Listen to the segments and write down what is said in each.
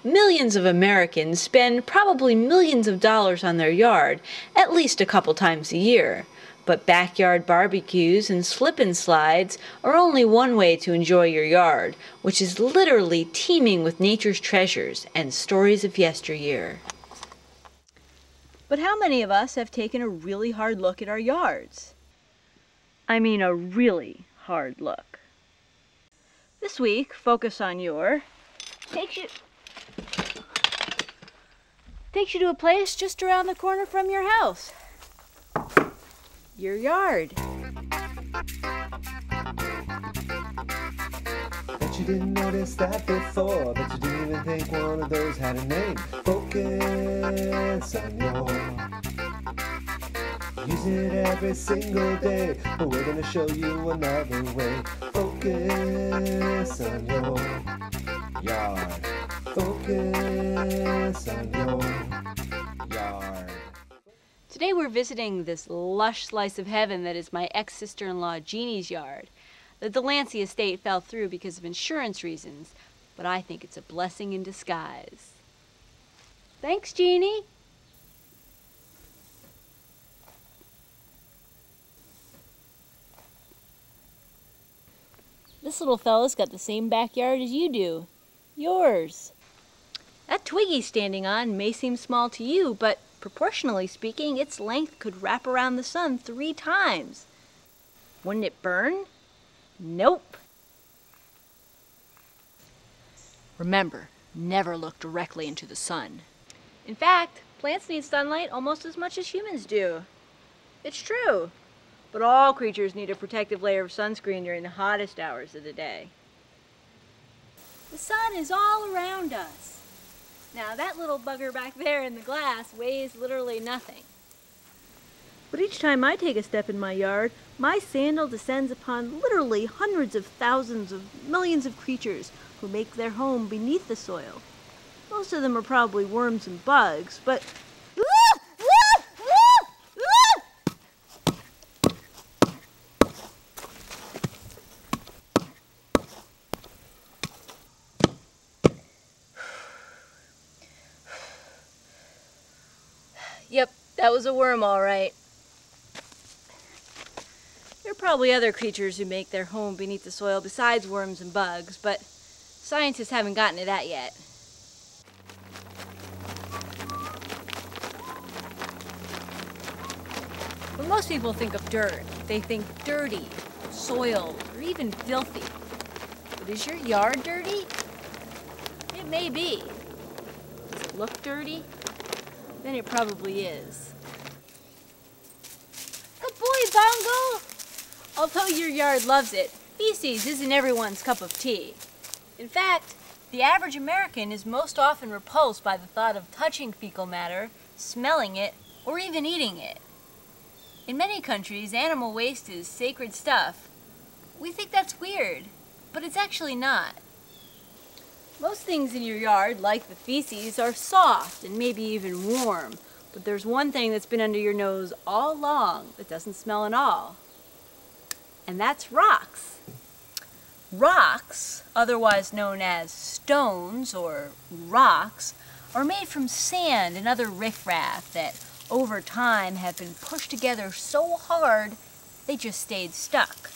Millions of Americans spend probably millions of dollars on their yard at least a couple times a year. But backyard barbecues and slip-and-slides are only one way to enjoy your yard, which is literally teeming with nature's treasures and stories of yesteryear. But how many of us have taken a really hard look at our yards? I mean a really hard look. This week, Focus on Your takes you to a place just around the corner from your house. Your yard. Bet you didn't notice that before. Bet you didn't even think one of those had a name. Focus on your. Use it every single day, but we're gonna show you another way. Focus on your yard. Focus on your yard. Today we're visiting this lush slice of heaven that is my ex-sister-in-law Jeannie's yard. The Delancey estate fell through because of insurance reasons, but I think it's a blessing in disguise. Thanks, Jeannie. This little fella's got the same backyard as you do. Yours. That twig he's standing on may seem small to you, but proportionally speaking, its length could wrap around the sun 3 times. Wouldn't it burn? Nope. Remember, never look directly into the sun. In fact, plants need sunlight almost as much as humans do. It's true. But all creatures need a protective layer of sunscreen during the hottest hours of the day. The sun is all around us. Now that little bugger back there in the glass weighs literally nothing. But each time I take a step in my yard, my sandal descends upon literally hundreds of thousands of millions of creatures who make their home beneath the soil. Most of them are probably worms and bugs, but yep, that was a worm, all right. There are probably other creatures who make their home beneath the soil besides worms and bugs, but scientists haven't gotten to that yet. When most people think of dirt, they think dirty, soiled, or even filthy. But is your yard dirty? It may be. Does it look dirty? Then it probably is. Good boy, Bongo! Although your yard loves it, feces isn't everyone's cup of tea. In fact, the average American is most often repulsed by the thought of touching fecal matter, smelling it, or even eating it. In many countries, animal waste is sacred stuff. We think that's weird, but it's actually not. Most things in your yard, like the feces, are soft and maybe even warm, but there's one thing that's been under your nose all along that doesn't smell at all, and that's rocks. Rocks, otherwise known as stones or rocks, are made from sand and other riffraff that over time have been pushed together so hard they just stayed stuck.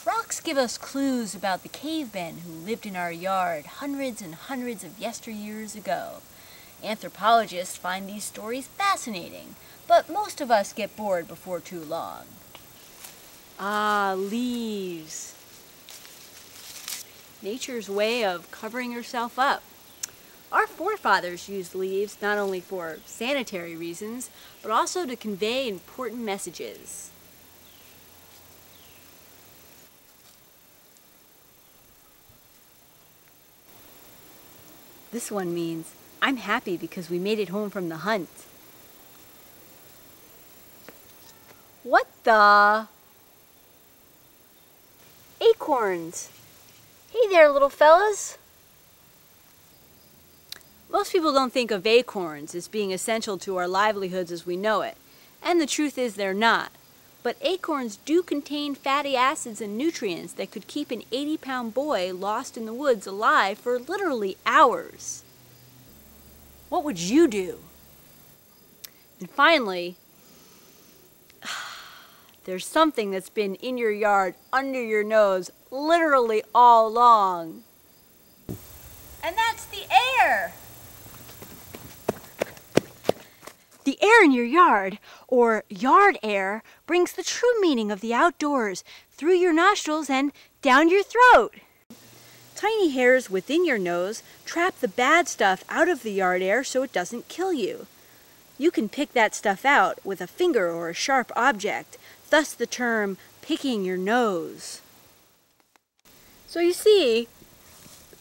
Rocks give us clues about the cavemen who lived in our yard hundreds and hundreds of yesteryears ago. Anthropologists find these stories fascinating, but most of us get bored before too long. Ah, leaves. Nature's way of covering herself up. Our forefathers used leaves not only for sanitary reasons, but also to convey important messages. This one means, I'm happy because we made it home from the hunt. What the? Acorns. Hey there, little fellas. Most people don't think of acorns as being essential to our livelihoods as we know it, and the truth is they're not. But acorns do contain fatty acids and nutrients that could keep an 80-pound boy lost in the woods alive for literally hours. What would you do? And finally, there's something that's been in your yard under your nose literally all along. And that's the air! The air in your yard, or yard air, brings the true meaning of the outdoors through your nostrils and down your throat. Tiny hairs within your nose trap the bad stuff out of the yard air so it doesn't kill you. You can pick that stuff out with a finger or a sharp object, thus the term picking your nose. So you see,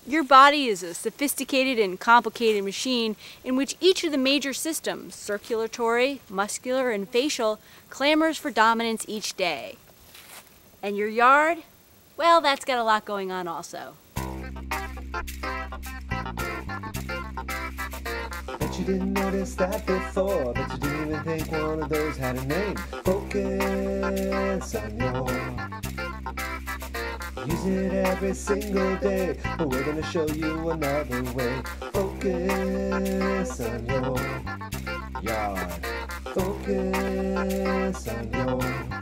your body is a sophisticated and complicated machine in which each of the major systems, circulatory, muscular, and facial, clamors for dominance each day. And your yard? Well, that's got a lot going on also. Bet you didn't notice that before. Bet you didn't even think one of those had a name. Focus on your. Use it every single day, but we're gonna show you another way. Focus on your yard. Focus on your